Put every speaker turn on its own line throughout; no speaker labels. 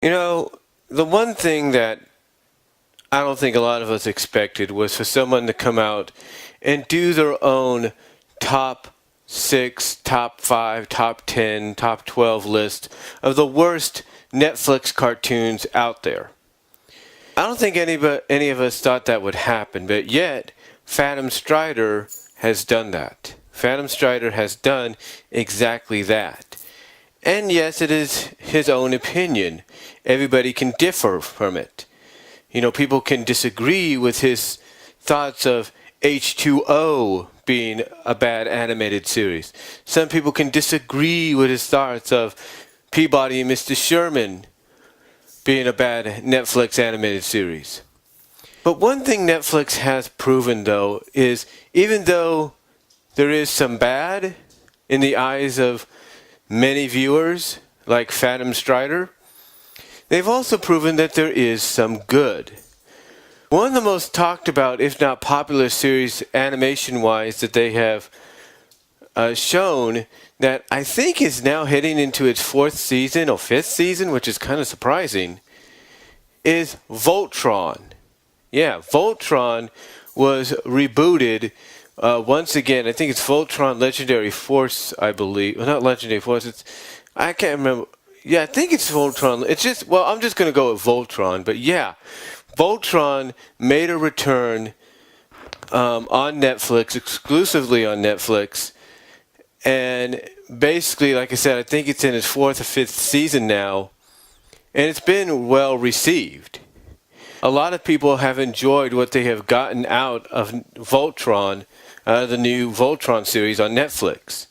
You know, the one thing that I don't think a lot of us expected was for someone to come out and do their own top 6, top 5, top 10, top 12 list of the worst Netflix cartoons out there. I don't think any of us thought that would happen, but yet PhantomStrider has done that. PhantomStrider has done exactly that. And yes, it is his own opinion. Everybody can differ from it. You know, people can disagree with his thoughts of H2O being a bad animated series. Some people can disagree with his thoughts of Peabody and Mr. Sherman being a bad Netflix animated series. But one thing Netflix has proven, though, is even though there is some bad in the eyes of many viewers, like PhantomStrider, they've also proven that there is some good. One of the most talked about, if not popular series animation-wise that they have shown that I think is now heading into its 4th season or 5th season, which is kind of surprising, is Voltron. Yeah, Voltron was rebooted once again. I think it's Voltron Legendary Force, I believe. Well, not Legendary Force. I can't remember. Yeah, I think it's Voltron. It's just, well, I'm just going to go with Voltron. But yeah, Voltron made a return on Netflix, exclusively on Netflix. And basically, like I said, I think it's in its 4th or 5th season now. And it's been well received. A lot of people have enjoyed what they have gotten out of Voltron, the new Voltron series on Netflix.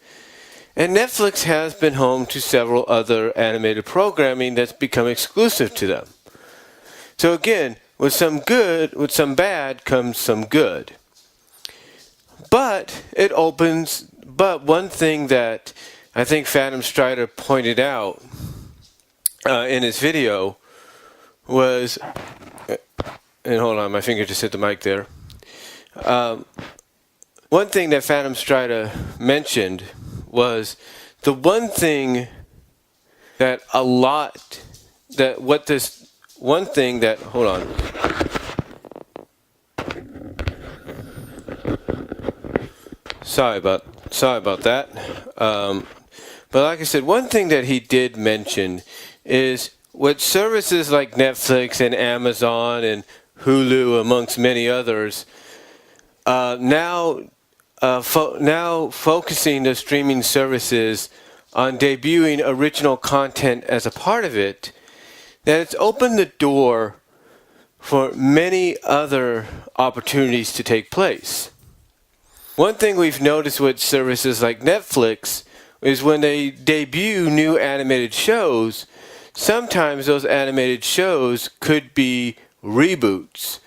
And Netflix has been home to several other animated programming that's become exclusive to them. So again, with some good, with some bad comes some good. But one thing that I think PhantomStrider pointed out in his video was, and hold on, my finger just hit the mic there. One thing that PhantomStrider mentioned was the one thing that hold on. Sorry about that. But like I said, one thing that he did mention is what services like Netflix and Amazon and Hulu, amongst many others, now focusing the streaming services on debuting original content as a part of it, that it's opened the door for many other opportunities to take place. One thing we've noticed with services like Netflix is when they debut new animated shows, sometimes those animated shows could be reboots.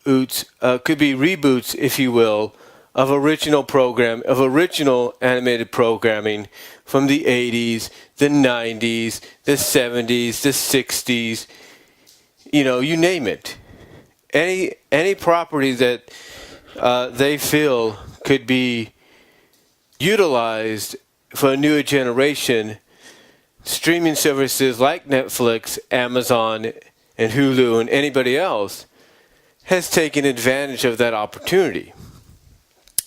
Could be reboots, if you will, of original animated programming from the 80s, the 90s, the 70s, the 60s, you know, you name it. Any property that they feel could be utilized for a newer generation, streaming services like Netflix, Amazon, and Hulu, and anybody else has taken advantage of that opportunity.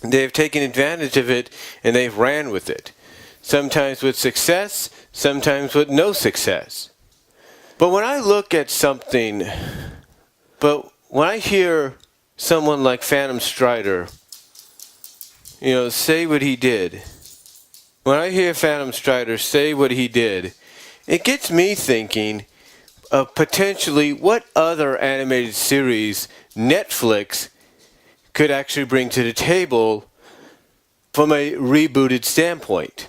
They've taken advantage of it and they've ran with it. Sometimes with success, sometimes with no success. But when I look at something, when I hear someone like PhantomStrider, you know, say what he did. When I hear PhantomStrider say what he did, it gets me thinking of potentially what other animated series Netflix could actually bring to the table from a rebooted standpoint.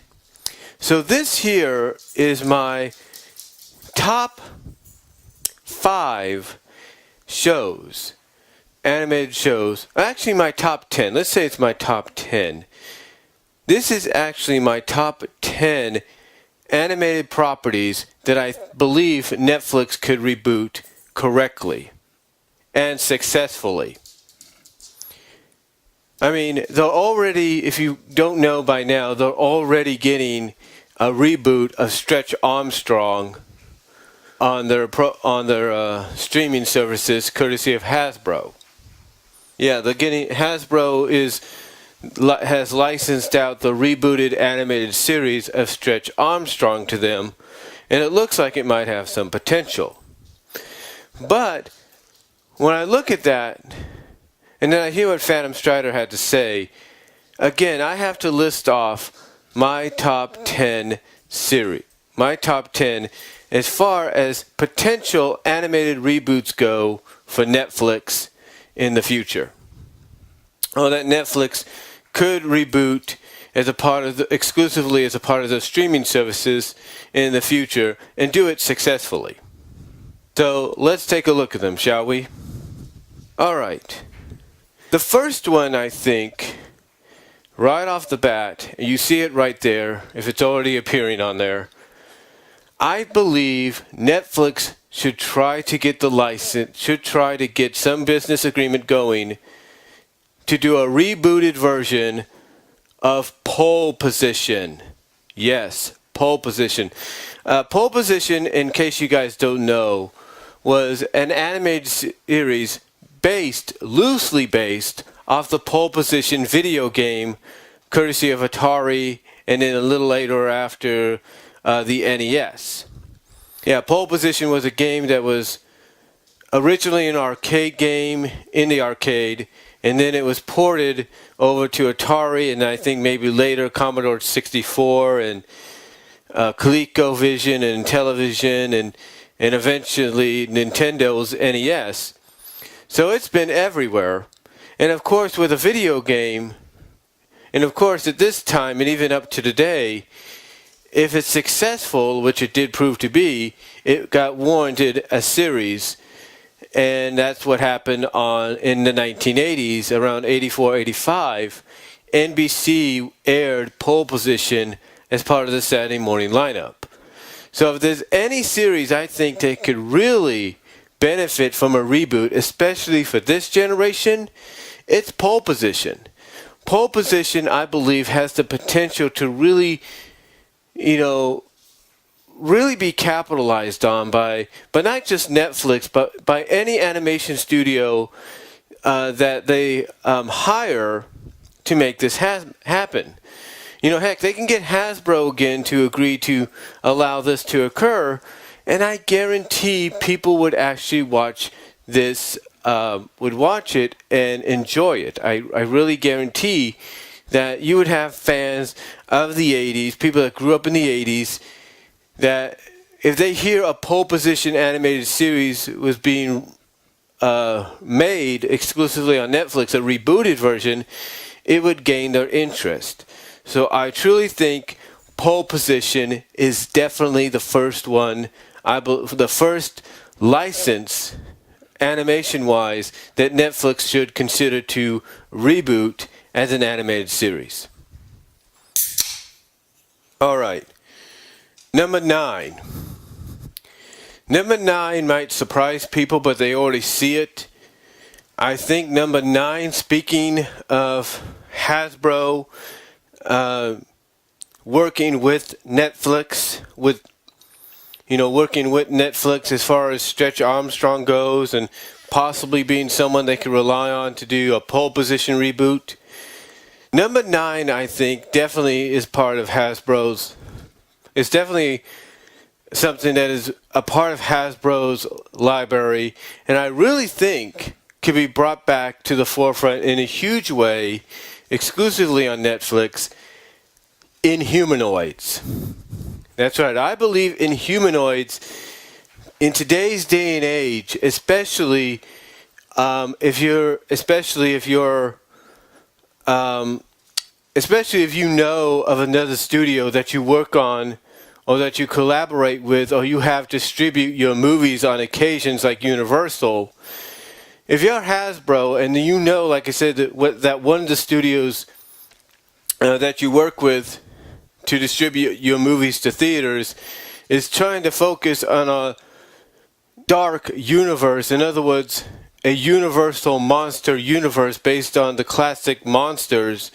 So this here is my top 5 shows, animated shows. Actually, my top 10. Let's say it's my top 10. This is actually my top 10 animated properties that I believe Netflix could reboot correctly and successfully. I mean, they're already, if you don't know by now, they're already getting a reboot of Stretch Armstrong on their streaming services, courtesy of Hasbro. Yeah, Hasbro has licensed out the rebooted animated series of Stretch Armstrong to them, and it looks like it might have some potential. But when I look at that, and then I hear what PhantomStrider had to say, again, I have to list off my top 10 series. My top 10 as far as potential animated reboots go for Netflix in the future. Oh, that Netflix could reboot exclusively as a part of the streaming services in the future and do it successfully. So let's take a look at them, shall we? All right. The first one, I think, right off the bat, you see it right there, if it's already appearing on there, I believe Netflix should try to get the license, should try to get some business agreement going to do a rebooted version of Pole Position. Yes, Pole Position. Pole Position, in case you guys don't know, was an animated series loosely based off the Pole Position video game, courtesy of Atari, and then a little later after the NES. Yeah, Pole Position was a game that was originally an arcade game in the arcade, and then it was ported over to Atari, and I think maybe later Commodore 64 and ColecoVision and Television, and eventually Nintendo's NES. So it's been everywhere. And of course, with a video game, and of course at this time and even up to today, if it's successful, which it did prove to be, it got warranted a series. And that's what happened in the 1980s, around 84, 85. NBC aired Pole Position as part of the Saturday morning lineup. So if there's any series I think that could really benefit from a reboot, especially for this generation, it's Pole Position. Pole Position, I believe, has the potential to really, really be capitalized on by not just Netflix, but by any animation studio that they hire to make this happen. Heck, they can get Hasbro again to agree to allow this to occur, and I guarantee people would actually watch this, would watch it and enjoy it. I really guarantee that you would have fans of the 80s, people that grew up in the 80s, that if they hear a Pole Position animated series was being made exclusively on Netflix, a rebooted version, it would gain their interest. So I truly think Pole Position is definitely the first one, the first license, animation-wise, that Netflix should consider to reboot as an animated series. All right. Number 9. Number 9 might surprise people, but they already see it. I think number 9, speaking of Hasbro working with Netflix, working with Netflix as far as Stretch Armstrong goes, and possibly being someone they could rely on to do a Pole Position reboot. Number 9, I think, definitely is part of Hasbro's. It's definitely something that is a part of Hasbro's library, and I really think could be brought back to the forefront in a huge way, exclusively on Netflix, in Humanoids. That's right. I believe in Humanoids in today's day and age, especially if you know of another studio that you work on, or that you collaborate with, or you have distribute your movies on occasions like Universal. If you're Hasbro and you know, like I said, that one of the studios that you work with to distribute your movies to theaters is trying to focus on a dark universe, in other words, a universal monster universe based on the classic monsters,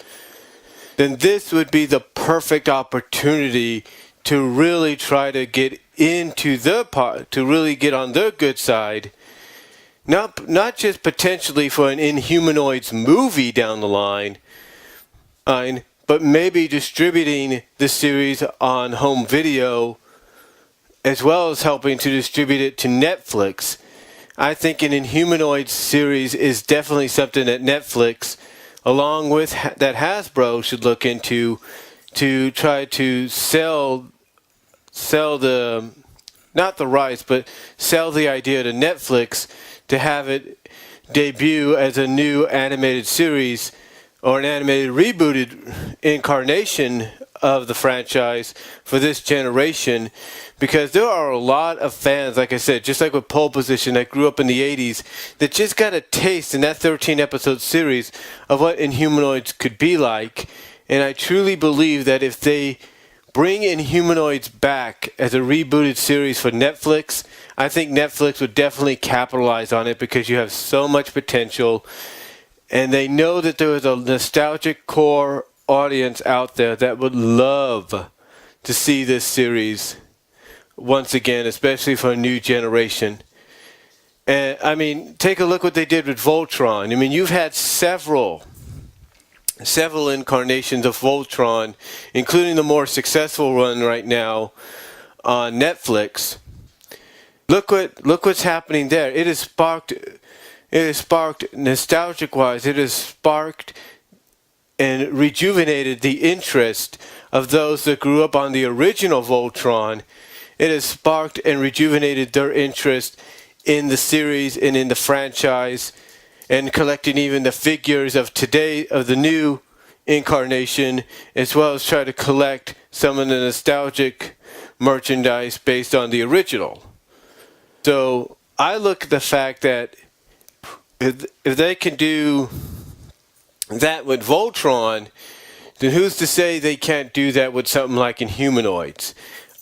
then this would be the perfect opportunity to really try to get into the part, to really get on their good side. Not just potentially for an Inhumanoids movie down the line, but maybe distributing the series on home video, as well as helping to distribute it to Netflix. I think an Inhumanoids series is definitely something that Netflix, along with that Hasbro, should look into to try to sell the, not the rights, but sell the idea to Netflix to have it debut as a new animated series or an animated rebooted incarnation of the franchise for this generation, because there are a lot of fans, like I said, just like with Pole Position, that grew up in the 80s, that just got a taste in that 13-episode series of what Inhumanoids could be like. And I truly believe that if they bring Inhumanoids back as a rebooted series for Netflix, I think Netflix would definitely capitalize on it, because you have so much potential. And they know that there is a nostalgic core audience out there that would love to see this series once again, especially for a new generation. And I mean, take a look what they did with Voltron. I mean, you've had several incarnations of Voltron, including the more successful one right now on Netflix. Look what's happening there. It has sparked nostalgic-wise. It has sparked and rejuvenated the interest of those that grew up on the original Voltron. It has sparked and rejuvenated their interest in the series and in the franchise, and collecting even the figures of today, of the new incarnation, as well as try to collect some of the nostalgic merchandise based on the original. So I look at the fact that if they can do that with Voltron, then who's to say they can't do that with something like Inhumanoids?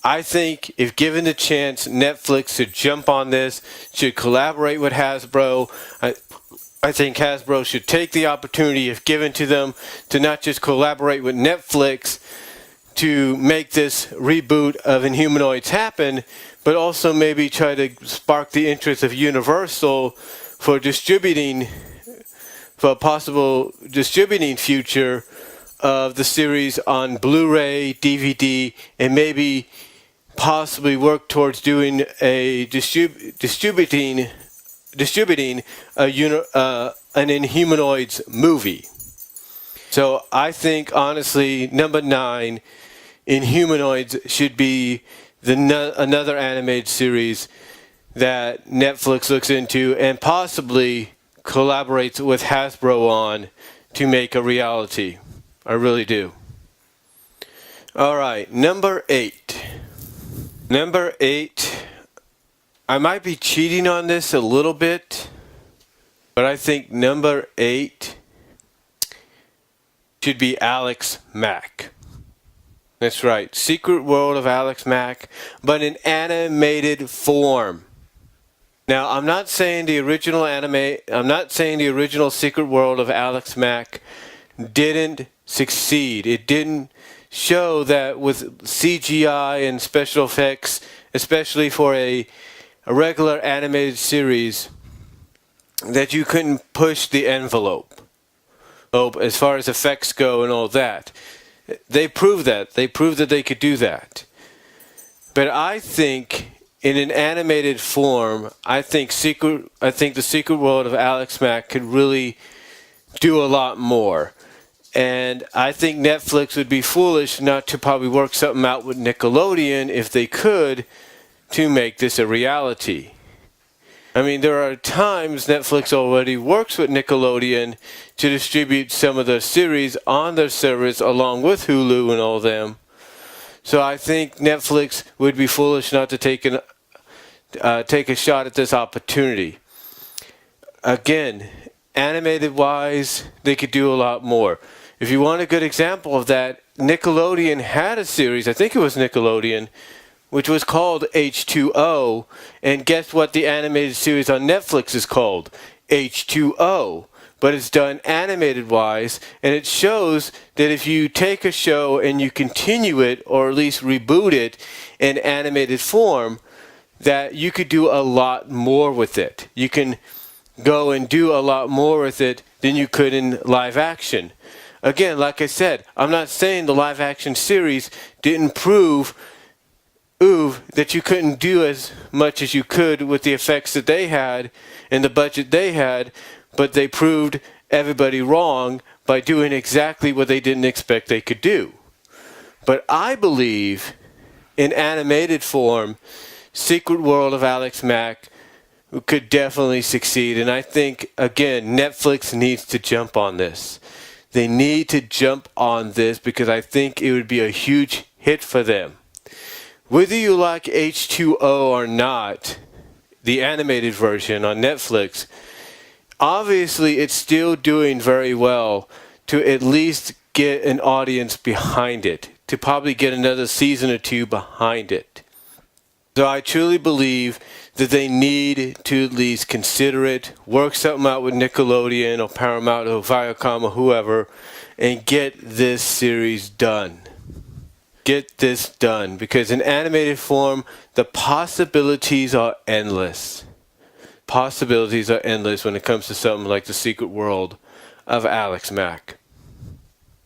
I think if given the chance, Netflix should jump on this, should collaborate with Hasbro. I think Hasbro should take the opportunity, if given to them, to not just collaborate with Netflix to make this reboot of Inhumanoids happen, but also maybe try to spark the interest of Universal for a possible distributing future of the series on Blu-ray, DVD, and maybe possibly work towards doing a distributing an Inhumanoids movie. So I think, honestly, number 9, Inhumanoids should be another animated series that Netflix looks into and possibly collaborates with Hasbro on to make a reality. I really do. All right, number 8. Number 8, I might be cheating on this a little bit, but I think number 8 should be Alex Mack. That's right, Secret World of Alex Mack, but in animated form. Now, I'm not saying the original Secret World of Alex Mack didn't succeed. It didn't show that with CGI and special effects, especially for a regular animated series, that you couldn't push the envelope as far as effects go and all that. They proved that. They proved that they could do that. But I think in an animated form, I think the Secret World of Alex Mack could really do a lot more. And I think Netflix would be foolish not to probably work something out with Nickelodeon, if they could, to make this a reality. I mean, there are times Netflix already works with Nickelodeon to distribute some of their series on their service along with Hulu and all them. So I think Netflix would be foolish not to take a shot at this opportunity. Again, animated-wise, they could do a lot more. If you want a good example of that, Nickelodeon had a series, I think it was Nickelodeon, which was called H2O, and guess what the animated series on Netflix is called? H2O, but it's done animated wise, and it shows that if you take a show and you continue it, or at least reboot it in animated form, that you could do a lot more with it. You can go and do a lot more with it than you could in live action. Again, like I said, I'm not saying the live action series didn't prove that you couldn't do as much as you could with the effects that they had and the budget they had, but they proved everybody wrong by doing exactly what they didn't expect they could do. But I believe in animated form, Secret World of Alex Mack could definitely succeed. And I think, again, Netflix needs to jump on this. They need to jump on this because I think it would be a huge hit for them. Whether you like H2O or not, the animated version on Netflix, obviously it's still doing very well to at least get an audience behind it, to probably get another season or two behind it. So I truly believe that they need to at least consider it, work something out with Nickelodeon or Paramount or Viacom or whoever, and get this series done. Get this done, because in animated form, the possibilities are endless. Possibilities are endless when it comes to something like the Secret World of Alex Mack.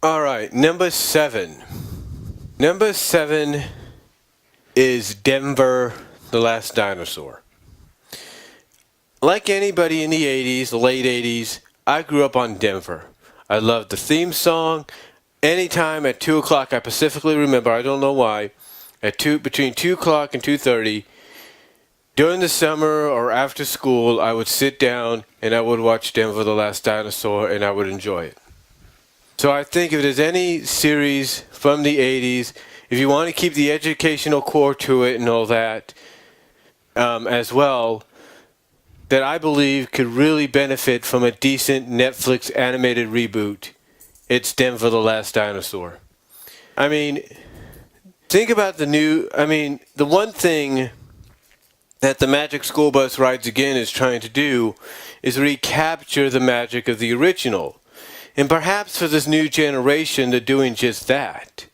Alright, number 7. Number 7 is Denver, the Last Dinosaur. Like anybody in the 80s, the late 80s, I grew up on Denver. I loved the theme song. Anytime at 2 o'clock, I specifically remember, I don't know why, between 2 o'clock and 2:30, during the summer or after school, I would sit down and I would watch Denver the Last Dinosaur and I would enjoy it. So I think if there's any series from the 80s, if you want to keep the educational core to it and all that as well, that I believe could really benefit from a decent Netflix animated reboot, it's Denver the Last Dinosaur. I mean, think about the one thing that the Magic School Bus Rides Again is trying to do is recapture the magic of the original. And perhaps for this new generation, they're doing just that.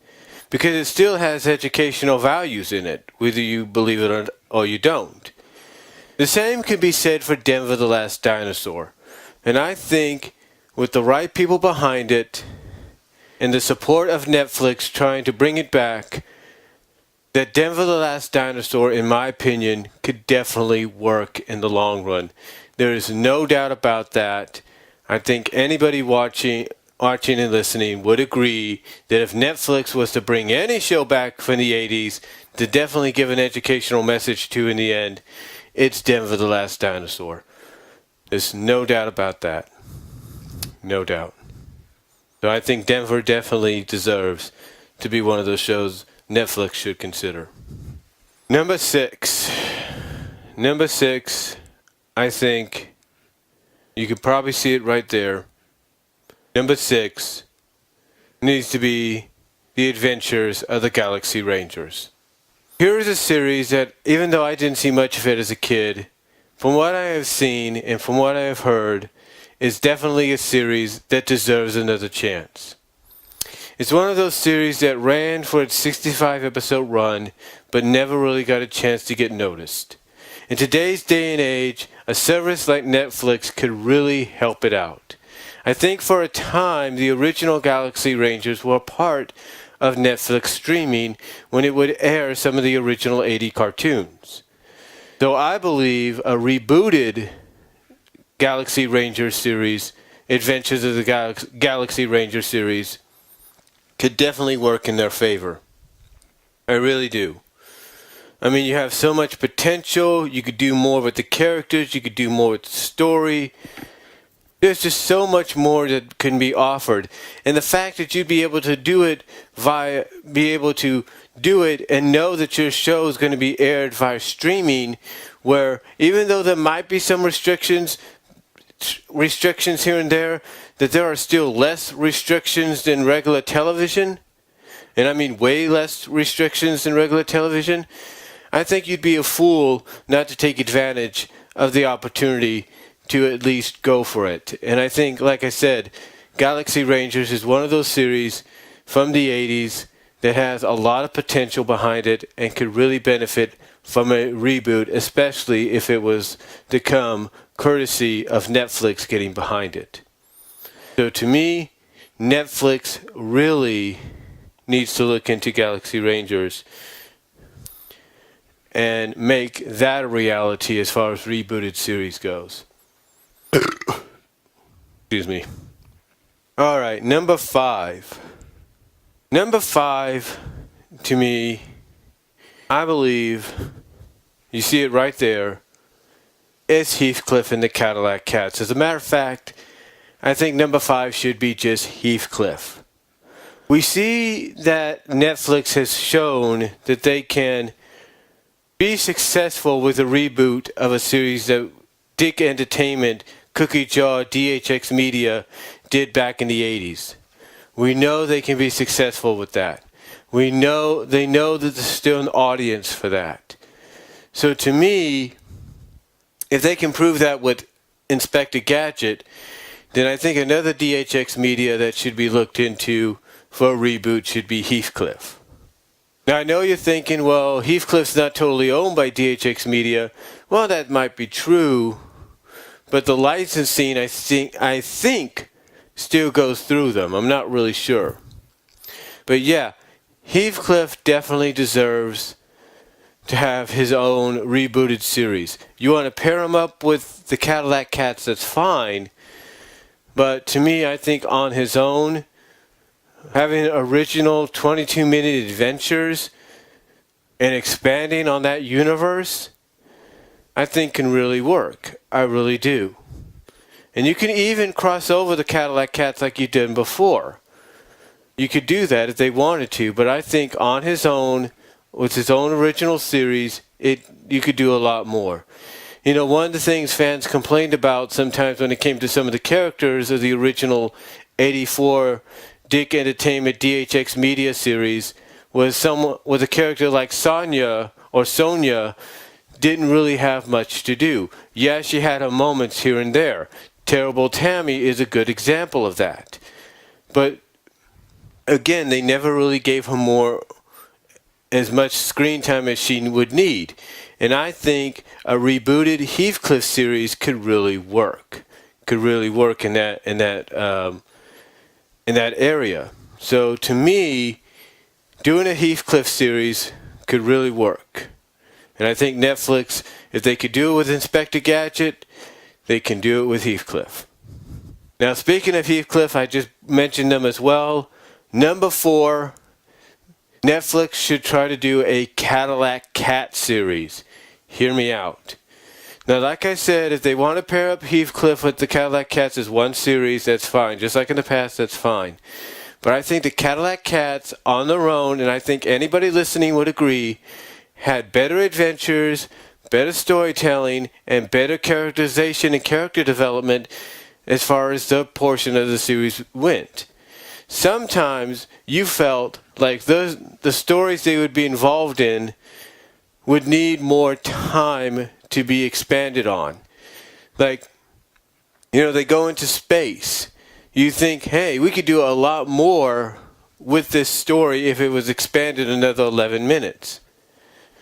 Because it still has educational values in it, whether you believe it or you don't. The same could be said for Denver the Last Dinosaur. And I think with the right people behind it, and the support of Netflix trying to bring it back, that Denver the Last Dinosaur, in my opinion, could definitely work in the long run. There is no doubt about that. I think anybody watching and listening would agree that if Netflix was to bring any show back from the 80s to definitely give an educational message to in the end, it's Denver the Last Dinosaur. There's no doubt about that. No doubt. So I think Denver definitely deserves to be one of those shows Netflix should consider. Number 6. Number 6, I think you could probably see it right there. Number 6 needs to be The Adventures of the Galaxy Rangers. Here is a series that, even though I didn't see much of it as a kid, from what I have seen and from what I have heard, is definitely a series that deserves another chance. It's one of those series that ran for its 65-episode run, but never really got a chance to get noticed. In today's day and age, a service like Netflix could really help it out. I think for a time, the original Galaxy Rangers were part of Netflix streaming when it would air some of the original 80 cartoons. So I believe a rebooted Galaxy Ranger series, Adventures of the Galaxy Ranger series, could definitely work in their favor. I really do. I mean, you have so much potential. You could do more with the characters. You could do more with the story. There's just so much more that can be offered. And the fact that you'd be able to do it and know that your show is going to be aired via streaming, where even though there might be some restrictions here and there, that there are still less restrictions than regular television, and I mean way less restrictions than regular television, I think you'd be a fool not to take advantage of the opportunity to at least go for it. And I think, like I said, Galaxy Rangers is one of those series from the 80s that has a lot of potential behind it and could really benefit from a reboot, especially if it was to come courtesy of Netflix getting behind it. So to me, Netflix really needs to look into Galaxy Rangers and make that a reality as far as rebooted series goes. Excuse me. All right, number 5. Number 5, to me, I believe, you see it right there, is Heathcliff and the Cadillac Cats. As a matter of fact, I think number 5 should be just Heathcliff. We see that Netflix has shown that they can be successful with a reboot of a series that Dick Entertainment, Cookie Jar, DHX Media did back in the 80s. We know they can be successful with that. They know that there's still an audience for that. So to me, if they can prove that with Inspector Gadget, then I think another DHX Media that should be looked into for a reboot should be Heathcliff. Now I know you're thinking, well, Heathcliff's not totally owned by DHX Media. Well, that might be true, but the licensing, I think still goes through them. I'm not really sure. But yeah, Heathcliff definitely deserves to have his own rebooted series. You want to pair him up with the Cadillac Cats, that's fine. But to me, I think on his own, having original 22-minute adventures and expanding on that universe, I think can really work. I really do. And you can even cross over the Cadillac Cats like you did before. You could do that if they wanted to, but I think on his own, with his own original series, you could do a lot more. You know, one of the things fans complained about sometimes when it came to some of the characters of the original 84 Dick Entertainment DHX Media series was a character like Sonya didn't really have much to do. Yeah, she had her moments here and there. Terrible Tammy is a good example of that. But again, they never really gave her as much screen time as she would need. And I think a rebooted Heathcliff series could really work. Could really work in that area. So to me, doing a Heathcliff series could really work. And I think Netflix, if they could do it with Inspector Gadget, they can do it with Heathcliff. Now, speaking of Heathcliff, I just mentioned them as well. Number 4, Netflix should try to do a Cadillac Cat series. Hear me out. Now, like I said, if they want to pair up Heathcliff with the Cadillac Cats as one series, that's fine. Just like in the past, that's fine. But I think the Cadillac Cats on their own, and I think anybody listening would agree, had better adventures, better storytelling, and better characterization and character development as far as the portion of the series went. Sometimes you felt like the stories they would be involved in would need more time to be expanded on. Like, you know, they go into space. You think, hey, we could do a lot more with this story if it was expanded another 11 minutes.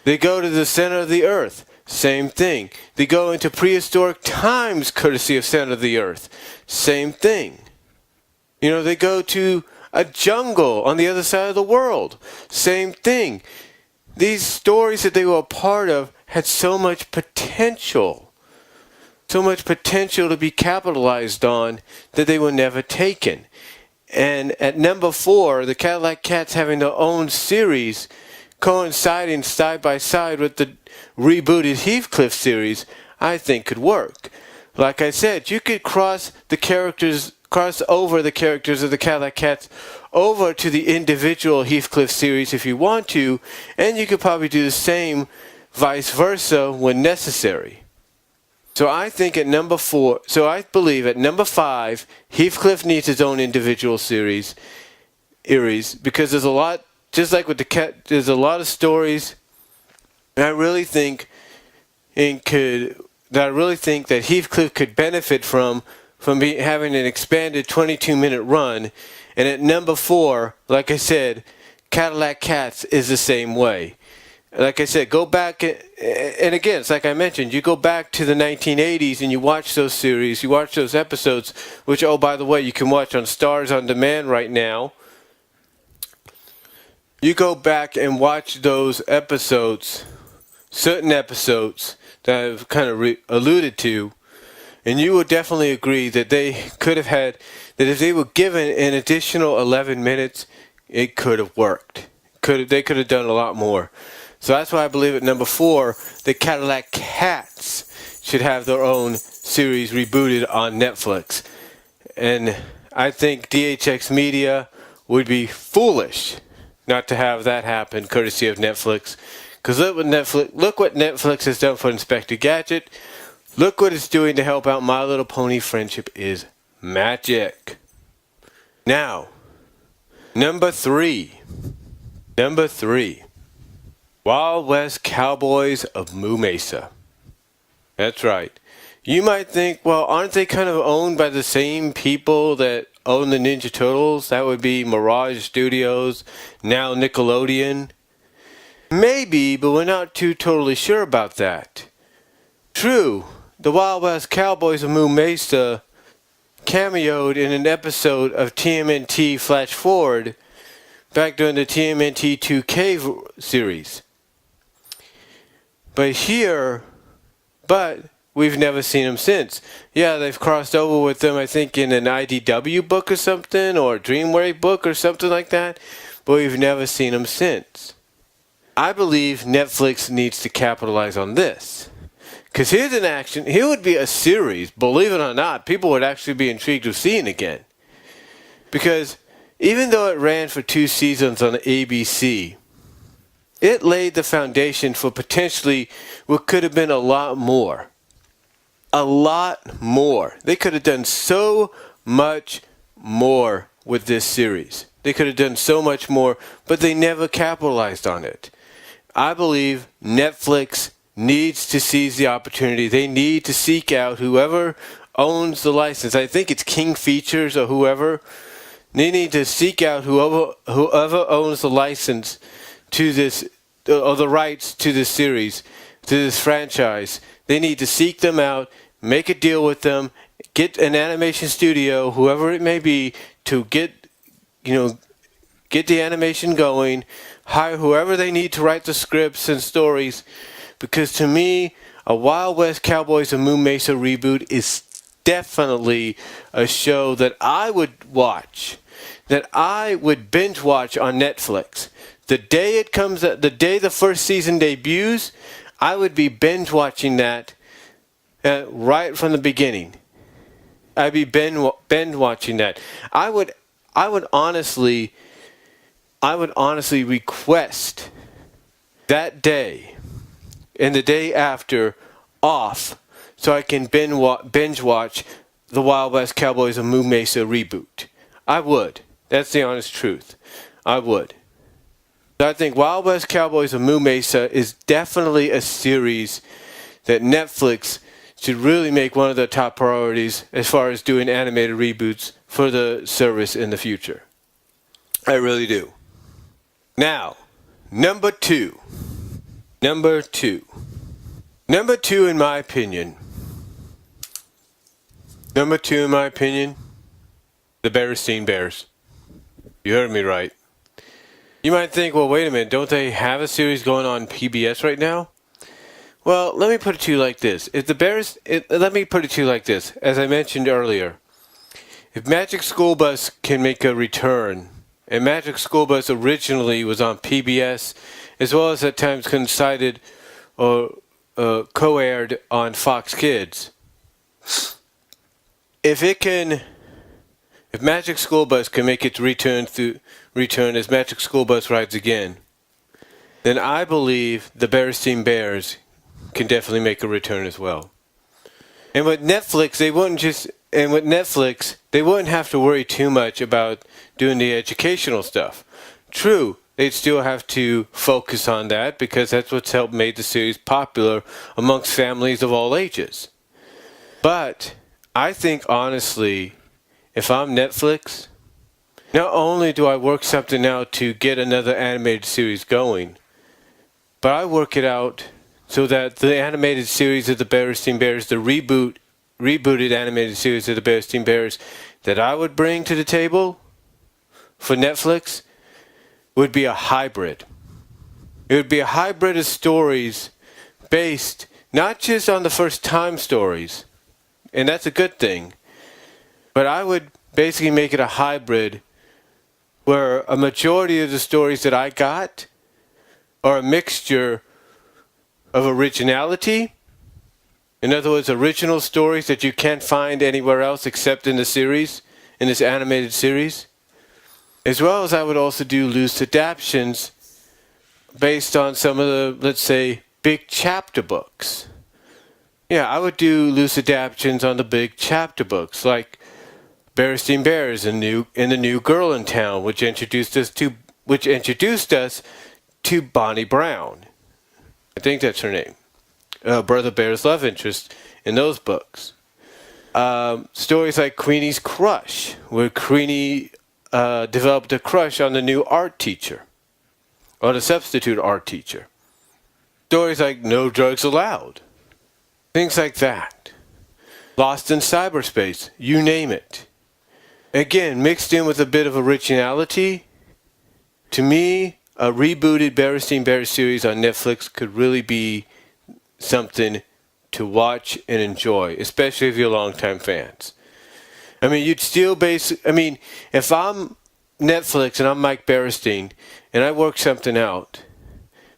They go to the center of the earth. Same thing. They go into prehistoric times courtesy of Center of the Earth. Same thing. You know, they go to a jungle on the other side of the world. Same thing. These stories that they were a part of had so much potential. So much potential to be capitalized on that they were never taken. And at number 4, the Cadillac Cats having their own series coinciding side by side with the rebooted Heathcliff series, I think could work. Like I said, you could cross over the characters of the Cadillac Cats over to the individual Heathcliff series if you want to, and you could probably do the same vice versa when necessary. So I think at number 4, so I believe at number 5, Heathcliff needs his own individual series, because there's a lot, just like with the cat, there's a lot of stories, and I really think that I really think that Heathcliff could benefit from having an expanded 22-minute run. And at number 4, like I said, Cadillac Cats is the same way. Like I said, go back, and again, it's like I mentioned, you go back to the 1980s and you watch those series, you watch those episodes, which, oh, by the way, you can watch on Stars On Demand right now. You go back and watch those episodes, certain episodes that I've kind of alluded to, and you would definitely agree that they could have had, that if they were given an additional 11 minutes, it could have worked. They could have done a lot more. So that's why I believe at number 4, the Cadillac Cats should have their own series rebooted on Netflix. And I think DHX Media would be foolish not to have that happen, courtesy of Netflix. Because look what Netflix has done for Inspector Gadget. Look what it's doing to help out My Little Pony. Friendship is magic. Now, number 3. Wild West Cowboys of Moo Mesa. That's right. You might think, well, aren't they kind of owned by the same people that own the Ninja Turtles? That would be Mirage Studios, now Nickelodeon. Maybe, but we're not too totally sure about that. True, the Wild West Cowboys of Moo Mesa cameoed in an episode of TMNT Flash Forward back during the TMNT 2K series. But we've never seen them since. Yeah, they've crossed over with them, I think, in an IDW book or something, or a Dreamwave book or something like that, but we've never seen them since. I believe Netflix needs to capitalize on this. Because here would be a series, believe it or not, people would actually be intrigued of seeing again. Because even though it ran for 2 seasons on ABC, it laid the foundation for potentially what could have been a lot more. A lot more. They could have done so much more with this series. They could have done so much more, but they never capitalized on it. I believe Netflix needs to seize the opportunity. They need to seek out whoever owns the license. I think it's King Features or whoever. They need to seek out whoever owns the license to this, or the rights to this series, to this franchise. They need to seek them out, make a deal with them, get an animation studio, whoever it may be, to get the animation going, hire whoever they need to write the scripts and stories. Because to me, a Wild West Cowboys of Moo Mesa reboot is definitely a show that I would watch, that I would binge watch on Netflix. The day it comes, the day the first season debuts, I would be binge watching that right from the beginning. I'd be binge watching that. I would honestly request that day and the day after off so I can binge watch the Wild West Cowboys of Moo Mesa reboot. I would. That's the honest truth. I would. I think Wild West Cowboys of Moo Mesa is definitely a series that Netflix should really make one of their top priorities as far as doing animated reboots for the service in the future. I really do. Now, number 2. Number 2 in my opinion. The Berenstain Bears. You heard me right. You might think, well, wait a minute, don't they have a series going on PBS right now? Well, let me put it to you like this. Let me put it to you like this. As I mentioned earlier, if Magic School Bus can make a return, and Magic School Bus originally was on PBS, as well as at times coincided or co-aired on Fox Kids, if Magic School Bus can make its return as Magic School Bus rides again, then I believe the Berenstain Bears can definitely make a return as well. And with Netflix, they wouldn't have to worry too much about doing the educational stuff. True, they'd still have to focus on that because that's what's helped made the series popular amongst families of all ages. But I think honestly, if I'm Netflix, not only do I work something out to get another animated series going, but I work it out so that the animated series of the Berenstain Bears, the rebooted animated series of the Berenstain Bears that I would bring to the table for Netflix would be a hybrid. It would be a hybrid of stories based not just on the first time stories, and that's a good thing, but I would basically make it a hybrid where a majority of the stories that I got are a mixture of originality. In other words, original stories that you can't find anywhere else except in the series, in this animated series. As well as I would also do loose adaptions based on some of the, let's say, big chapter books. Yeah, I would do loose adaptions on the big chapter books, like Berenstain Bears and the New Girl in Town, which introduced us to Bonnie Brown. I think that's her name. Brother Bear's love interest in those books. Stories like Queenie's Crush, where Queenie developed a crush on the new art teacher, or the substitute art teacher. Stories like No Drugs Allowed. Things like that. Lost in Cyberspace, you name it. Again, mixed in with a bit of originality. To me, a rebooted Berenstain Bears series on Netflix could really be something to watch and enjoy, especially if you're longtime fans. I mean, if I'm Netflix and I'm Mike Berenstain and I work something out,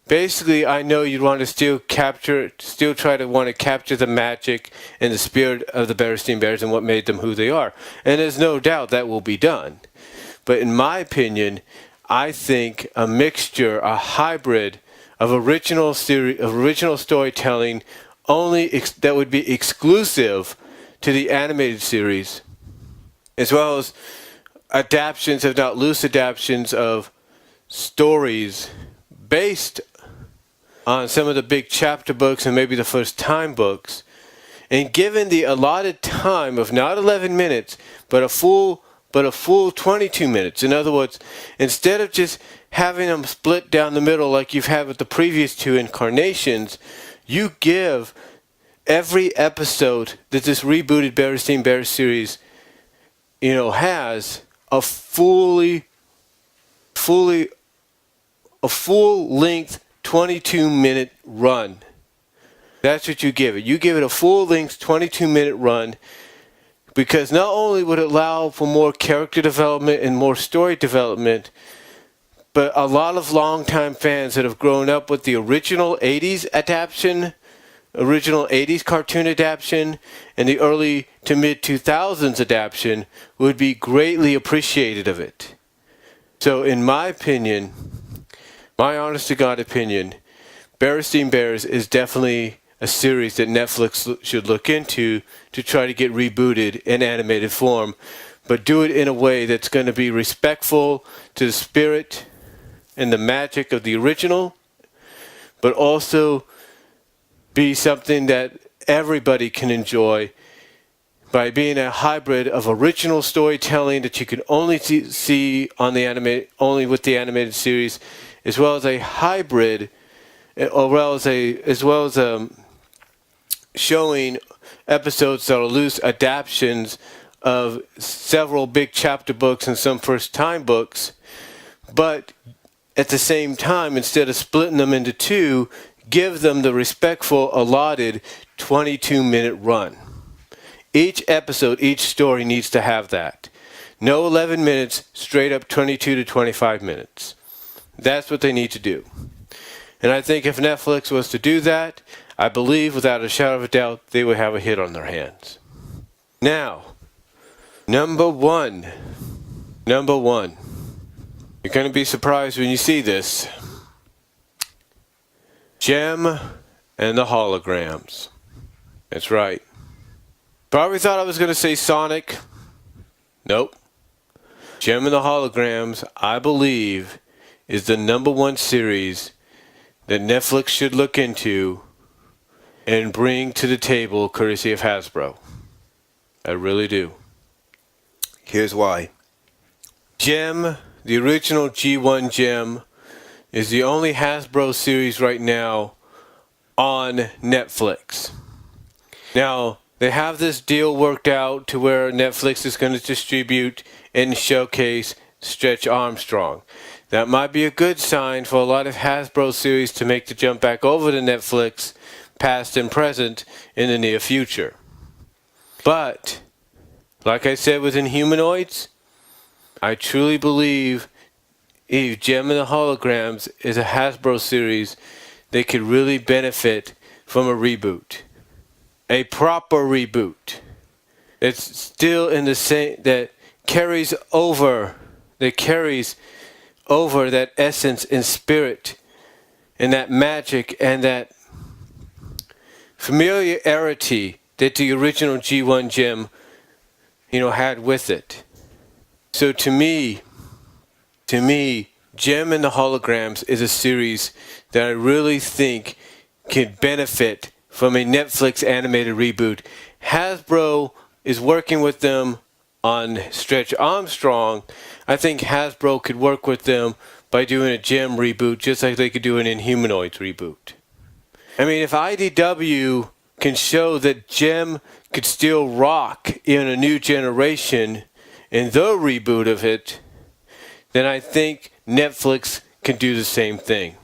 basically I know you'd want to still try to want to capture the magic and the spirit of the Berenstain Bears and what made them who they are. And there's no doubt that will be done. But in my opinion, I think a mixture, a hybrid of original storytelling that would be exclusive to the animated series, as well as adaptions, if not loose adaptions, of stories based on some of the big chapter books and maybe the first time books, and given the allotted time of not 11 minutes, but a full 22 minutes. In other words, instead of just having them split down the middle like you've had with the previous two incarnations, you give every episode that this rebooted Berenstain Bears series, has a full length 22-minute run. That's what you give it. You give it a full length 22-minute run, because not only would it allow for more character development and more story development, but a lot of longtime fans that have grown up with the original 80s cartoon adaptation, and the early to mid 2000s adaptation would be greatly appreciated of it. So in my opinion, my honest to God opinion, Berenstain Bears is definitely a series that Netflix should look into to try to get rebooted in animated form, but do it in a way that's going to be respectful to the spirit and the magic of the original, but also be something that everybody can enjoy by being a hybrid of original storytelling that you can only see on the only with the animated series, as well as a hybrid, as well as showing episodes that are loose adaptions of several big chapter books and some first-time books, but at the same time, instead of splitting them into two, give them the respectful allotted 22-minute run. Each episode, each story needs to have that. No 11 minutes, straight up 22 to 25 minutes. That's what they need to do. And I think if Netflix was to do that, I believe without a shadow of a doubt, they would have a hit on their hands. Now, number one. You're going to be surprised when you see this. Jem and the Holograms. That's right. Probably thought I was going to say Sonic. Nope. Jem and the Holograms, I believe, is the number one series that Netflix should look into and bring to the table courtesy of Hasbro. I really do. Here's why. Gem, the original G1 Gem, is the only Hasbro series right now on Netflix. Now, they have this deal worked out to where Netflix is going to distribute and showcase Stretch Armstrong. That might be a good sign for a lot of Hasbro series to make the jump back over to Netflix, past and present, in the near future. But, like I said within Humanoids, I truly believe if Gem and the Holograms is a Hasbro series, they could really benefit from a reboot. A proper reboot. It's still in the same, that carries over that essence and spirit and that magic and that familiarity that the original G1 Gem, had with it. So to me, Gem and the Holograms is a series that I really think could benefit from a Netflix animated reboot. Hasbro is working with them on Stretch Armstrong. I think Hasbro could work with them by doing a Gem reboot just like they could do an Humanoids reboot. I mean, if IDW can show that Gem could still rock in a new generation in the reboot of it, then I think Netflix can do the same thing.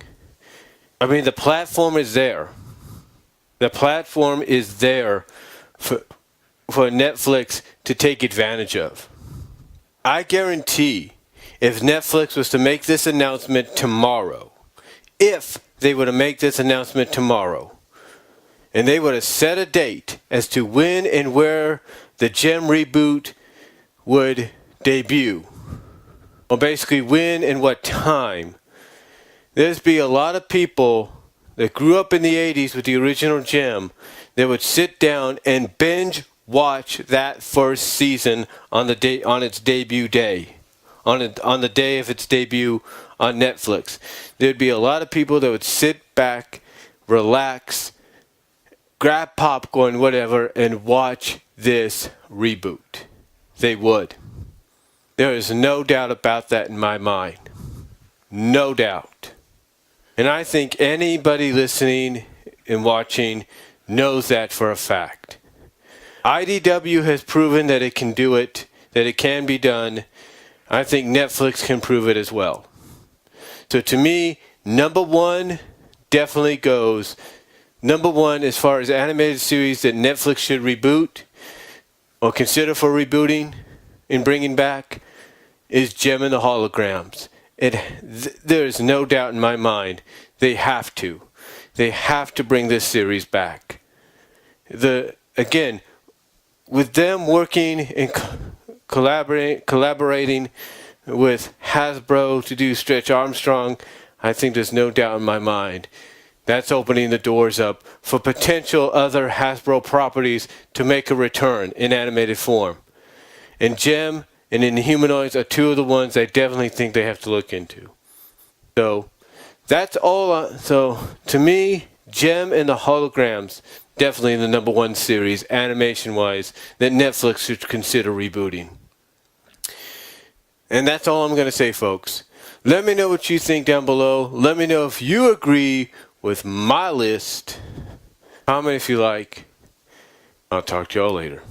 I mean, the platform is there. The platform is there for Netflix to take advantage of. I guarantee if Netflix was to make this announcement tomorrow, if they were to make this announcement tomorrow, and they would have set a date as to when and where the Gem reboot would debut, or basically when and what time, there'd be a lot of people that grew up in the 80s with the original Gem that would sit down and binge watch that first season on its debut day, on the day of its debut on Netflix. There'd be a lot of people that would sit back, relax, grab popcorn, whatever, and watch this reboot. They would. There is no doubt about that in my mind. No doubt. And I think anybody listening and watching knows that for a fact. IDW has proven that it can do it, that it can be done. I think Netflix can prove it as well. So to me, number one definitely goes. Number one, as far as animated series that Netflix should reboot or consider for rebooting and bringing back, is Gem and the Holograms. There is no doubt in my mind they have to. They have to bring this series back. Again, with them working and collaborating with Hasbro to do Stretch Armstrong, I think there's no doubt in my mind that's opening the doors up for potential other Hasbro properties to make a return in animated form. And Gem and Humanoids are two of the ones I definitely think they have to look into. So that's all. So to me, Gem and the Holograms, definitely the number one series, animation-wise, that Netflix should consider rebooting. And that's all I'm going to say, folks. Let me know what you think down below. Let me know if you agree with my list. Comment if you like. I'll talk to y'all later.